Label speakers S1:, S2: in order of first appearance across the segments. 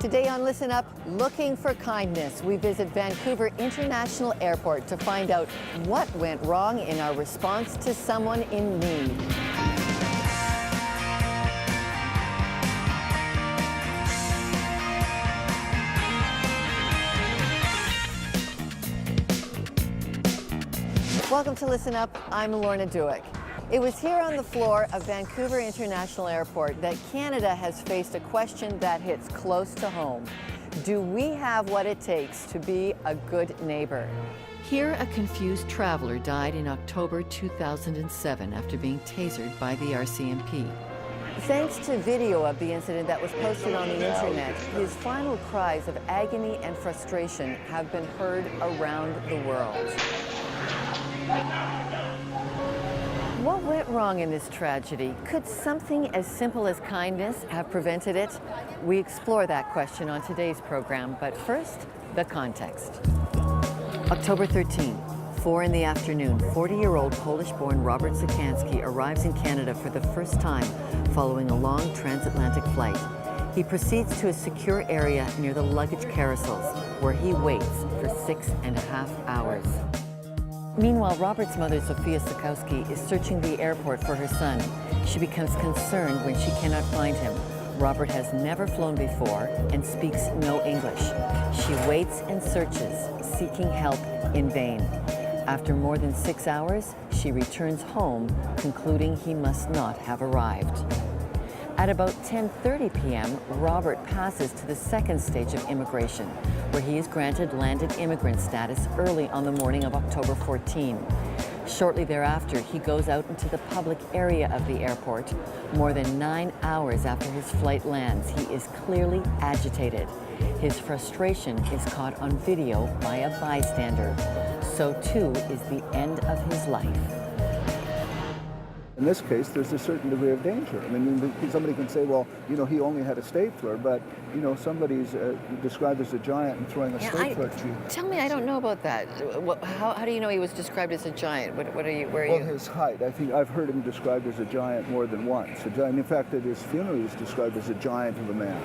S1: Today on Listen Up, looking for kindness, we visit Vancouver International Airport to find out what went wrong in our response to someone in need. Welcome to Listen Up. I'm Lorna Duick. It was here on the floor of Vancouver International Airport that Canada has faced a question that hits close to home. Do we have what it takes to be a good neighbor? Here, a confused traveler died in October 2007 after being tasered by the RCMP. Thanks to video of the incident that was posted on the internet, his final cries of agony and frustration have been heard around the world. What went wrong in this tragedy? Could something as simple as kindness have prevented it? We explore that question on today's program, but first, the context. October 13, 4 in the afternoon, 40-year-old Polish-born Robert Zakansky arrives in Canada for the first time following a long transatlantic flight. He proceeds to a secure area near the luggage carousels, where he waits for 6.5 hours. Meanwhile, Robert's mother, Zofia Sakowski, is searching the airport for her son. She becomes concerned when she cannot find him. Robert has never flown before and speaks no English. She waits and searches, seeking help in vain. After more than 6 hours, she returns home, concluding he must not have arrived. At about 10:30 p.m., Robert passes to the second stage of immigration, where he is granted landed immigrant status early on the morning of October 14. Shortly thereafter, he goes out into the public area of the airport. More than 9 hours after his flight lands, he is clearly agitated. His frustration is caught on video by a bystander. So too is the end of his life.
S2: In this case, there's a certain degree of danger. I mean, somebody can say, well, you know, he only had a stapler, but, you know, somebody's described as a giant and throwing a stapler at you.
S1: Tell me, I don't know about that. How do you know he was described as a giant? Where are you?
S2: Well, his height. I think I've heard him described as a giant more than once. A giant. In fact, at his funeral, he was described as a giant of a man.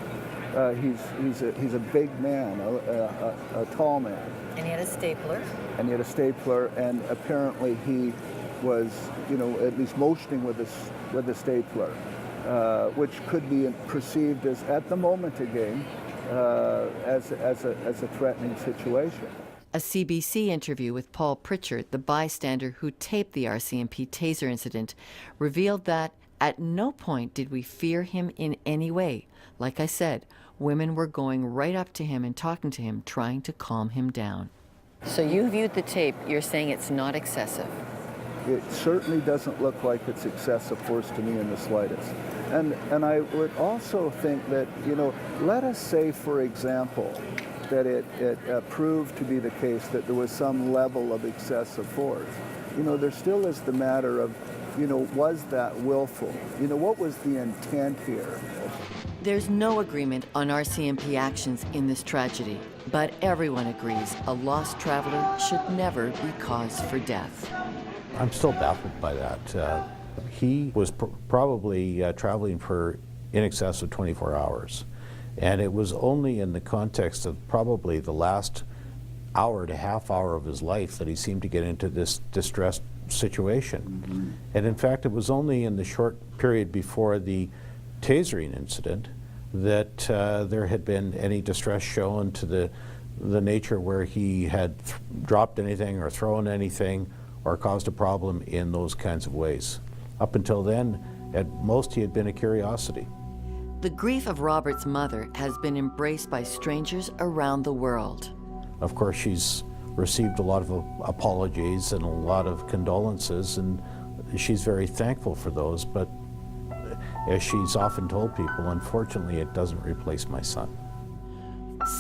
S2: He's a big man, a tall man.
S1: And he had a stapler.
S2: And apparently he was, you know, at least motioning with a stapler, which could be perceived as, at the moment again, as a threatening situation.
S1: A CBC interview with Paul Pritchard, the bystander who taped the RCMP taser incident, revealed that at no point did we fear him in any way. Like I said, women were going right up to him and talking to him, trying to calm him down. So you viewed the tape, you're saying it's not excessive?
S2: It certainly doesn't look like it's excessive force to me in the slightest. And I would also think that, you know, let us say, for example, that it proved to be the case that there was some level of excessive force. You know, there still is the matter of, you know, was that willful? You know, what was the intent here?
S1: There's no agreement on RCMP actions in this tragedy, but everyone agrees a lost traveler should never be cause for death.
S3: I'm still baffled by that. He was probably traveling for in excess of 24 hours. And it was only in the context of probably the last hour to half hour of his life that he seemed to get into this distressed situation. Mm-hmm. And in fact, it was only in the short period before the tasering incident that there had been any distress shown to the nature where he had dropped anything or thrown anything or caused a problem in those kinds of ways. Up until then, at most he had been a curiosity.
S1: The grief of Robert's mother has been embraced by strangers around the world.
S3: Of course, she's received a lot of apologies and a lot of condolences, and she's very thankful for those, but as she's often told people, unfortunately, it doesn't replace my son.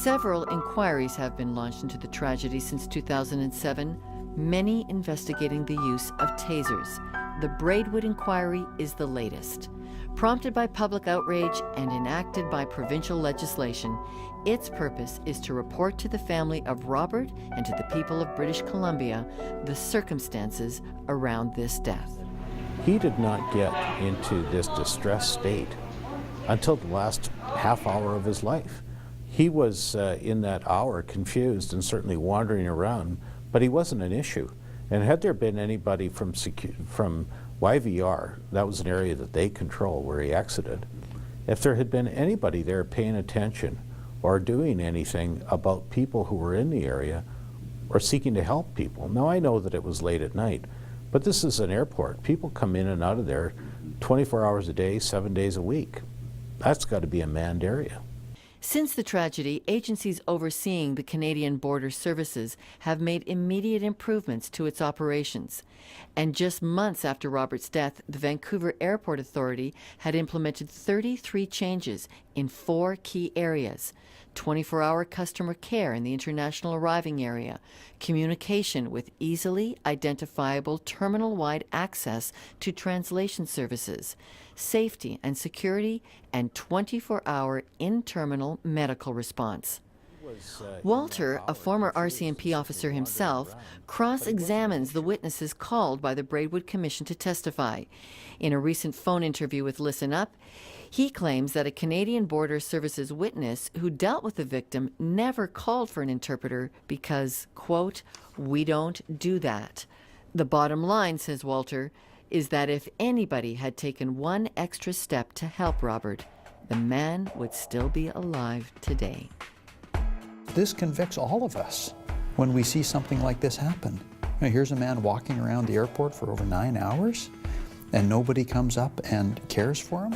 S1: Several inquiries have been launched into the tragedy since 2007, many investigating the use of tasers. The Braidwood inquiry is the latest. Prompted by public outrage and enacted by provincial legislation, its purpose is to report to the family of Robert and to the people of British Columbia the circumstances around this death.
S3: He did not get into this distressed state until the last half hour of his life. He was in that hour confused and certainly wandering around, but he wasn't an issue. And had there been anybody from YVR, that was an area that they control where he exited, if there had been anybody there paying attention or doing anything about people who were in the area or seeking to help people. Now I know that it was late at night, but this is an airport. People come in and out of there 24 hours a day, 7 days a week. That's got to be a manned area.
S1: Since the tragedy, agencies overseeing the Canadian Border Services have made immediate improvements to its operations. And just months after Robert's death, the Vancouver Airport Authority had implemented 33 changes in 4 key areas: 24-hour customer care in the international arriving area, communication with easily identifiable terminal-wide access to translation services, safety and security, and 24-hour in-terminal medical response. Walter, a former RCMP officer himself, cross-examines the witnesses called by the Braidwood Commission to testify. In a recent phone interview with Listen Up, he claims that a Canadian Border Services witness who dealt with the victim never called for an interpreter because, quote, "we don't do that." The bottom line, says Walter, is that if anybody had taken one extra step to help Robert, the man would still be alive today.
S4: This convicts all of us when we see something like this happen. You know, here's a man walking around the airport for over 9 hours and nobody comes up and cares for him.